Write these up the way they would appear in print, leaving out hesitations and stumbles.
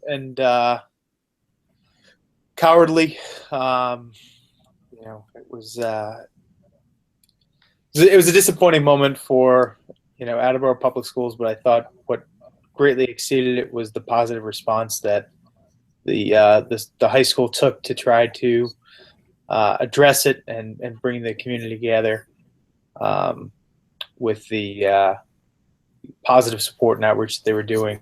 and cowardly. It was a disappointing moment for Attleboro Public Schools, but I thought what greatly exceeded it was the positive response that the high school took to try to address it and bring the community together with the positive support and outreach that they were doing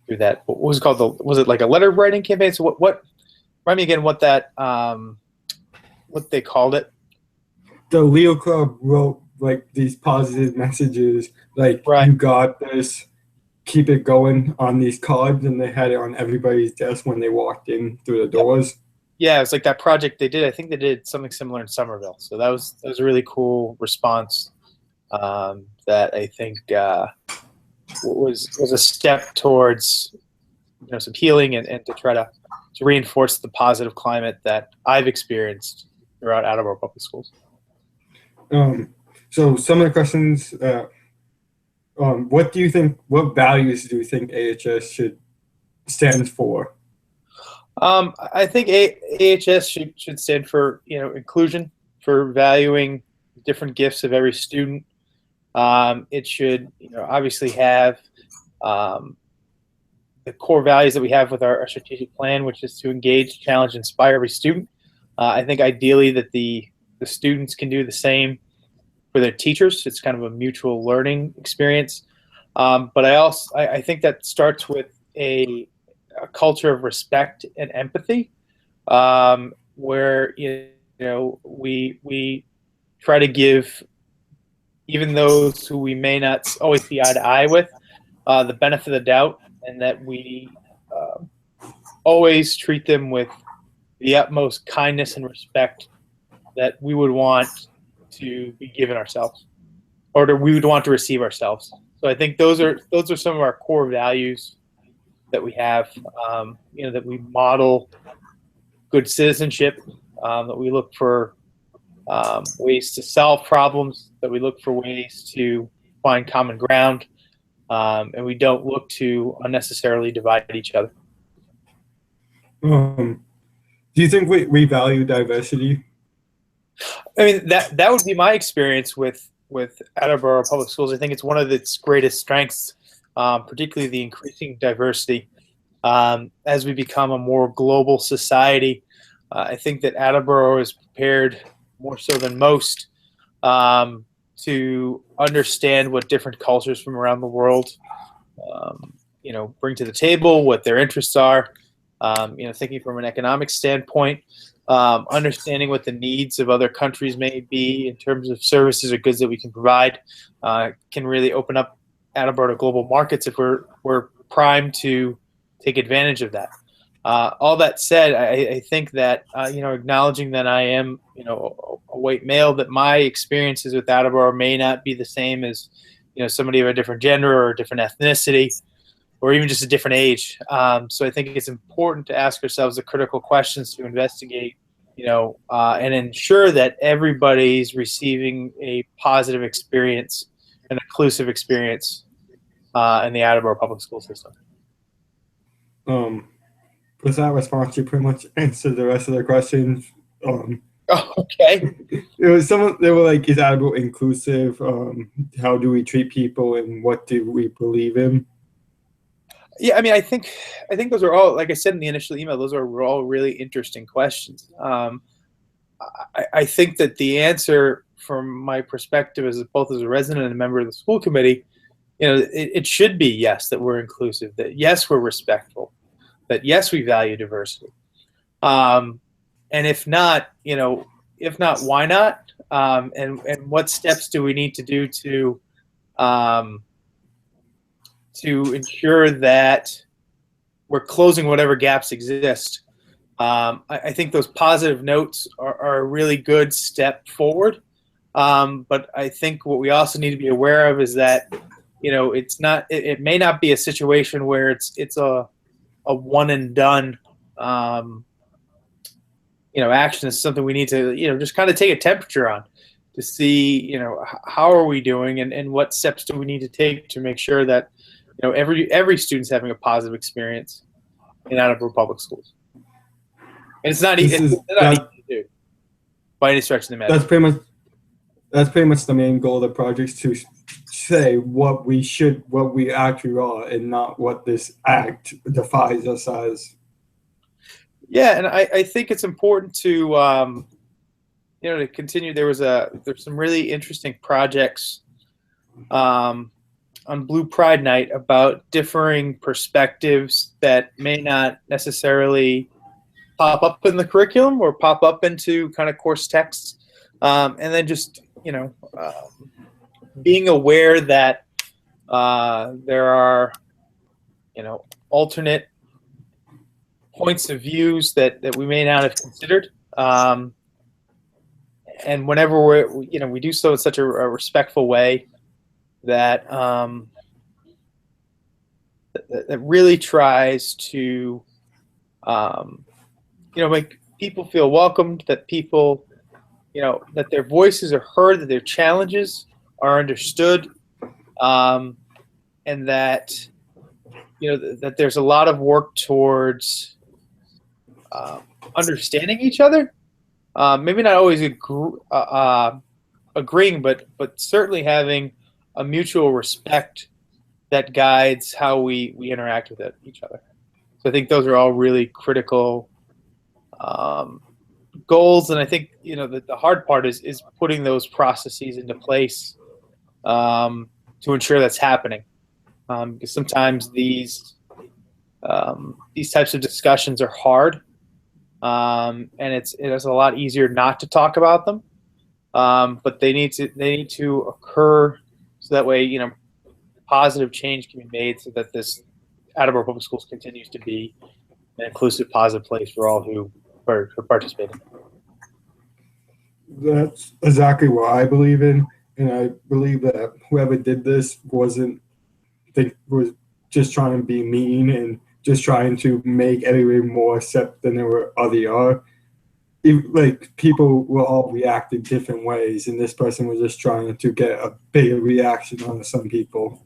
through that. What was it called? Was it like a letter writing campaign? So what remind me again what that what they called it? The Leo Club wrote like these positive messages, like Right. You got this, keep it going, on these cards, and they had it on everybody's desk when they walked in through the doors. Yeah, it was like that project they did. I think they did something similar in Somerville. So that was a really cool response that I think was a step towards some healing and to try to reinforce the positive climate that I've experienced throughout Attleboro Public Schools. So some of the questions, what values do you think AHS should stand for? I think AHS should stand for inclusion, for valuing different gifts of every student. It should obviously have the core values that we have with our strategic plan, which is to engage, challenge, inspire every student. I think ideally that the students can do the same for their teachers. It's kind of a mutual learning experience. But I think that starts with a culture of respect and empathy, where we try to give even those who we may not always see eye to eye with the benefit of the doubt, and that we always treat them with the utmost kindness and respect that we would want to be given ourselves, or that we would want to receive ourselves. So I think those are some of our core values that we have. That we model good citizenship, that we look for ways to solve problems, that we look for ways to find common ground, and we don't look to unnecessarily divide each other. Do you think we value diversity? I mean, that would be my experience with Attleboro Public Schools. I think it's one of its greatest strengths, particularly the increasing diversity. As we become a more global society, I think that Attleboro is prepared more so than most to understand what different cultures from around the world bring to the table, what their interests are. Thinking from an economic standpoint, understanding what the needs of other countries may be in terms of services or goods that we can provide, can really open up Attleboro to global markets if we're primed to take advantage of that. All that said, I think that acknowledging that I am a white male, that my experiences with Attleboro may not be the same as somebody of a different gender or a different ethnicity, or even just a different age. So I think it's important to ask ourselves the critical questions to investigate, and ensure that everybody's receiving a positive experience, an inclusive experience in the Attleboro public school system. With that response, you pretty much answered the rest of the questions. Okay. It was they were like, is Attleboro inclusive? How do we treat people, and what do we believe in? Yeah, I mean, I think those are all, like I said in the initial email, those are all really interesting questions. I think that the answer, from my perspective as both as a resident and a member of the school committee, it should be yes, that we're inclusive, that yes, we're respectful, that yes, we value diversity. And if not, why not? And what steps do we need to do to ensure that we're closing whatever gaps exist? I think those positive notes are a really good step forward. But I think what we also need to be aware of is that, it may not be a situation where it's a one and done, action. Is something we need to, just kind of take a temperature on to see, how are we doing, and what steps do we need to take to make sure that every student's having a positive experience in Attleboro Public Schools, and it's not This easy is to do by any stretch of the imagination. That's pretty much the main goal of the project, to say what we actually are, and not what this act defines us as. Yeah, and I think it's important to to continue. There's some really interesting projects on Blue Pride Night about differing perspectives that may not necessarily pop up in the curriculum or pop up into kind of course texts, and then just being aware that there are alternate points of views that we may not have considered, and whenever we do so in such a respectful way that that really tries to make people feel welcomed, that people that their voices are heard, that their challenges are understood, and that that there's a lot of work towards understanding each other. Maybe not always agreeing, but certainly having a mutual respect that guides how we interact with each other. So I think those are all really critical goals, and I think the hard part is putting those processes into place to ensure that's happening. Because sometimes these types of discussions are hard, and it is a lot easier not to talk about them. But they need to occur so that way positive change can be made, so that this Attleboro Public Schools continues to be an inclusive, positive place for all who are participating. That's exactly what I believe in, and I believe that whoever did this was just trying to be mean and just trying to make everyone more accept than they already are. People will all react in different ways, and this person was just trying to get a bigger reaction on some people.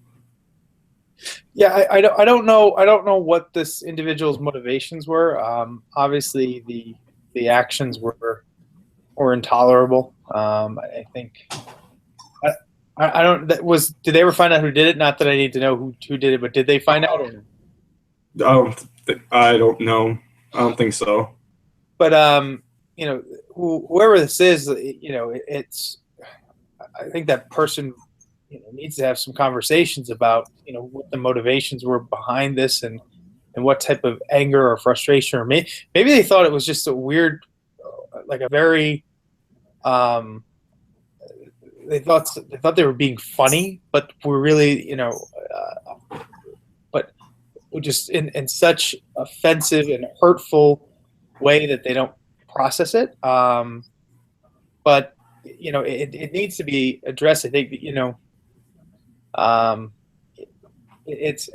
Yeah, I don't know what this individual's motivations were. Obviously, the actions were intolerable. I think I don't. Did they ever find out who did it? Not that I need to know who did it, but did they find out? I don't know. I don't think so. But whoever this is, it's. I think that person, needs to have some conversations about, what the motivations were behind this, and what type of anger or frustration, or maybe they thought it was just a weird, like a very. They thought they were being funny, but were really, but just in such offensive and hurtful way that they don't process it. But it needs to be addressed. I think it's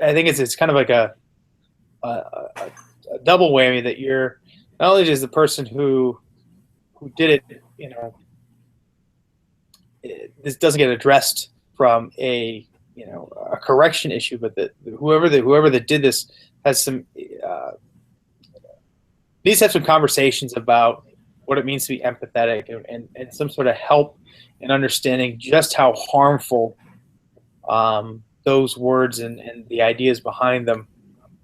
kind of like a double whammy, that you're not only just the person who did it, this doesn't get addressed from a correction issue, but that whoever that did this has some needs to have some conversations about what it means to be empathetic, and some sort of help in understanding just how harmful those words and the ideas behind them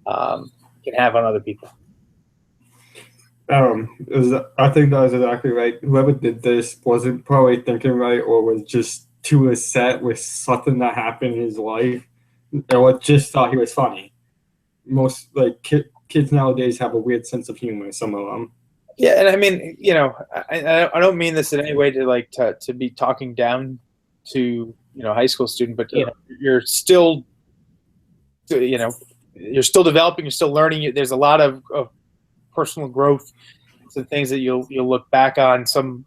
can have on other people. I think that was exactly right. Whoever did this wasn't probably thinking right, or was just too upset with something that happened in his life, or just thought he was funny. Most kids nowadays have a weird sense of humor. Some of them. Yeah, and I mean, I don't mean this in any way to be talking down to high school student, but you're still you're still developing, you're still learning. There's a lot of personal growth, some things that you'll look back on, some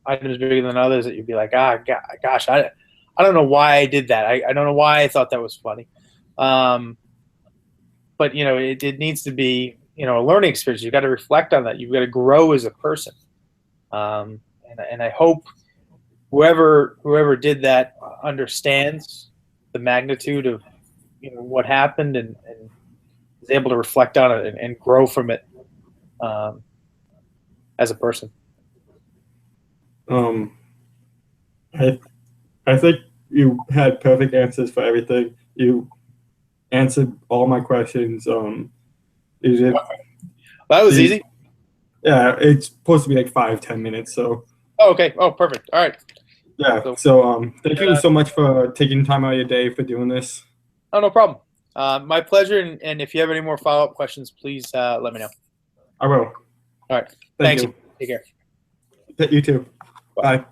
items bigger than others that you'd be like, gosh, I don't know why I did that. I don't know why I thought that was funny. But it needs to be a learning experience. You've got to reflect on that. You've got to grow as a person. And I hope whoever did that understands the magnitude of what happened and is able to reflect on it and grow from it as a person. I think you had perfect answers for everything. You answered all my questions. You did, That was easy. Yeah, it's supposed to be like 5-10 minutes. So. Oh, okay. Oh, perfect. All right. Yeah. So thank you so much for taking time out of your day for doing this. Oh, no problem. My pleasure. And if you have any more follow-up questions, please let me know. I will. All right. Thank Thanks. you. Take care. You too. Bye.